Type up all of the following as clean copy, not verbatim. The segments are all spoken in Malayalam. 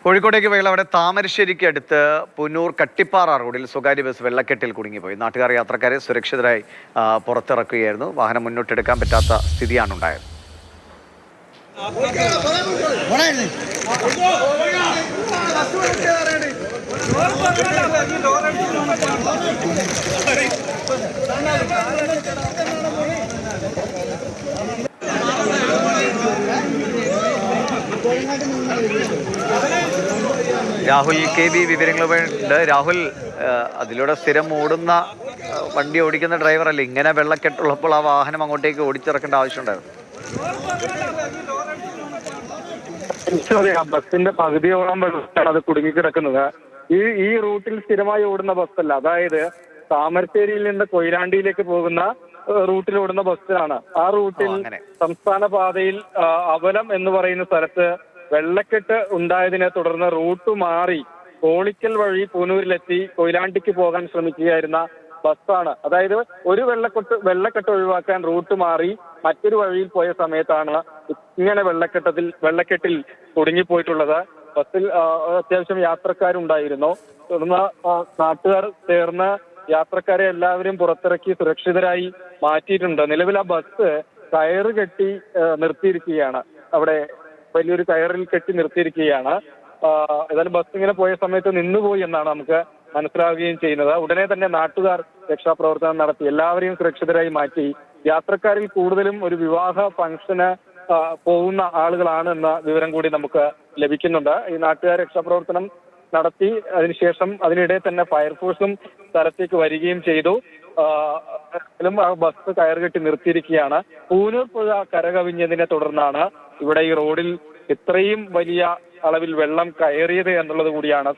കോഴിക്കോടേക്ക് പോയാൽ അവിടെ താമരശ്ശേരിക്ക് അടുത്ത് പുന്നൂർ കട്ടിപ്പാറ റോഡിൽ സ്വകാര്യ ബസ് വെള്ളക്കെട്ടിൽ കുടുങ്ങിപ്പോയി. നാട്ടുകാർ യാത്രക്കാരെ സുരക്ഷിതരായി പുറത്തിറക്കുകയായിരുന്നു. വാഹനം മുന്നോട്ടെടുക്കാൻ പറ്റാത്ത സ്ഥിതിയാണ് ഉണ്ടായത്. രാഹുൽ കെ ബി വിവരങ്ങളുണ്ട്. രാഹുൽ, അതിലൂടെ സ്ഥിരം ഓടുന്ന വണ്ടി ഓടിക്കുന്ന ഡ്രൈവറല്ലേ, ഇങ്ങനെ വെള്ളക്കെട്ടുള്ളപ്പോൾ ആ വാഹനം അങ്ങോട്ടേക്ക് ഓടിച്ചിറക്കേണ്ട ആവശ്യമുണ്ടായിരുന്നു? ബസിന്റെ പകുതിയോളം വെള്ളത്തിലാണ് അത് കുടുങ്ങിക്കിടക്കുന്നത്. ഈ റൂട്ടിൽ സ്ഥിരമായി ഓടുന്ന ബസ്സല്ല, അതായത് താമരശ്ശേരിയിൽ നിന്ന് കൊയിലാണ്ടിയിലേക്ക് പോകുന്ന റൂട്ടിൽ ഓടുന്ന ബസ്സാണ്. ആ റൂട്ടിൽ സംസ്ഥാന പാതയിൽ അവലം എന്ന് പറയുന്ന സ്ഥലത്ത് വെള്ളക്കെട്ട് ഉണ്ടായതിനെ തുടർന്ന് റൂട്ട് മാറി കോളിക്കൽ വഴി പൂനൂരിലെത്തി കൊയിലാണ്ടിക്ക് പോകാൻ ശ്രമിക്കുകയായിരുന്ന ബസ്സാണ്. അതായത് ഒരു വെള്ളക്കെട്ട് ഒഴിവാക്കാൻ റൂട്ട് മാറി മറ്റൊരു വഴിയിൽ പോയ സമയത്താണ് ഇങ്ങനെ വെള്ളക്കെട്ടിൽ കുടുങ്ങിപ്പോയിട്ടുള്ളത്. ബസ്സിൽ അത്യാവശ്യം യാത്രക്കാരുണ്ടായിരുന്നു. തുടർന്ന് നാട്ടുകാർ ചേർന്ന് യാത്രക്കാരെ എല്ലാവരും പുറത്തിറക്കി സുരക്ഷിതരായി മാറ്റിയിട്ടുണ്ട്. നിലവിൽ ആ ബസ് കയറ് കെട്ടി നിർത്തിയിരിക്കുകയാണ്. അവിടെ വലിയൊരു കയറിൽ കെട്ടി നിർത്തിയിരിക്കുകയാണ്. ഏതായാലും ബസ് ഇങ്ങനെ പോയ സമയത്ത് നിന്നുപോയി എന്നാണ് നമുക്ക് മനസ്സിലാവുകയും ചെയ്യുന്നത്. ഉടനെ തന്നെ നാട്ടുകാർ രക്ഷാപ്രവർത്തനം നടത്തി എല്ലാവരെയും സുരക്ഷിതരായി മാറ്റി. യാത്രക്കാരിൽ കൂടുതലും ഒരു വിവാഹ ഫംഗ്ഷന് പോകുന്ന ആളുകളാണ് എന്ന വിവരം കൂടി നമുക്ക് ലഭിക്കുന്നുണ്ട്. ഈ നാട്ടുകാർ രക്ഷാപ്രവർത്തനം നടത്തി. അതിനുശേഷം അതിനിടെ തന്നെ ഫയർഫോഴ്സും സ്ഥലത്തേക്ക് വരികയും ചെയ്തു. ബസ് കയറുകെട്ടി നിർത്തിയിരിക്കുകയാണ്. പൂനൂർ പുഴ കരകവിഞ്ഞതിനെ തുടർന്നാണ് ഇവിടെ ഈ റോഡിൽ ഇത്രയും വലിയ അളവിൽ വെള്ളം കയറിയത് എന്നുള്ളത് കൂടിയാണ്.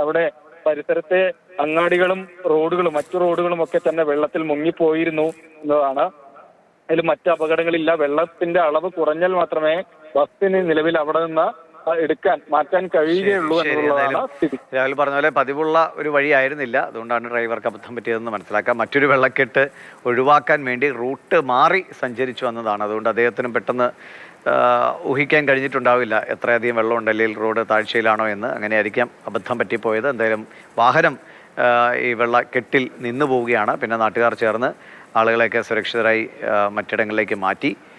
അവിടെ പരിസരത്തെ അങ്ങാടികളും റോഡുകളും മറ്റു റോഡുകളും ഒക്കെ തന്നെ വെള്ളത്തിൽ മുങ്ങിപ്പോയിരുന്നു എന്നതാണ്. അതിൽ മറ്റ് അപകടങ്ങളില്ല. വെള്ളത്തിന്റെ അളവ് കുറഞ്ഞാൽ മാത്രമേ ബസ്സിന് നിലവിൽ അവിടെ നിന്ന് മാറ്റാൻ കഴിയുകയുള്ളൂ എന്നുള്ളതാണ് സ്ഥിതി. രാഹുൽ പറഞ്ഞ പോലെ പതിവുള്ള ഒരു വഴിയായിരുന്നില്ല, അതുകൊണ്ടാണ് ഡ്രൈവർക്ക് അബദ്ധം പറ്റിയതെന്ന് മനസ്സിലാക്കാം. മറ്റൊരു വെള്ളക്കെട്ട് ഒഴിവാക്കാൻ വേണ്ടി റൂട്ട് മാറി സഞ്ചരിച്ചു വന്നതാണ്. അതുകൊണ്ട് അദ്ദേഹത്തിന് പെട്ടെന്ന് ഊഹിക്കാൻ കഴിഞ്ഞിട്ടുണ്ടാവില്ല എത്രയധികം വെള്ളമുണ്ട്, അല്ലെങ്കിൽ റോഡ് താഴ്ചയിലാണോ എന്ന്. അങ്ങനെയായിരിക്കാം അബദ്ധം പറ്റിപ്പോയത്. എന്തായാലും വാഹനം ഈ വെള്ളക്കെട്ടിൽ നിന്നു പോവുകയാണ്. പിന്നെ നാട്ടുകാർ ചേർന്ന് ആളുകളെയൊക്കെ സുരക്ഷിതരായി മറ്റിടങ്ങളിലേക്ക് മാറ്റി.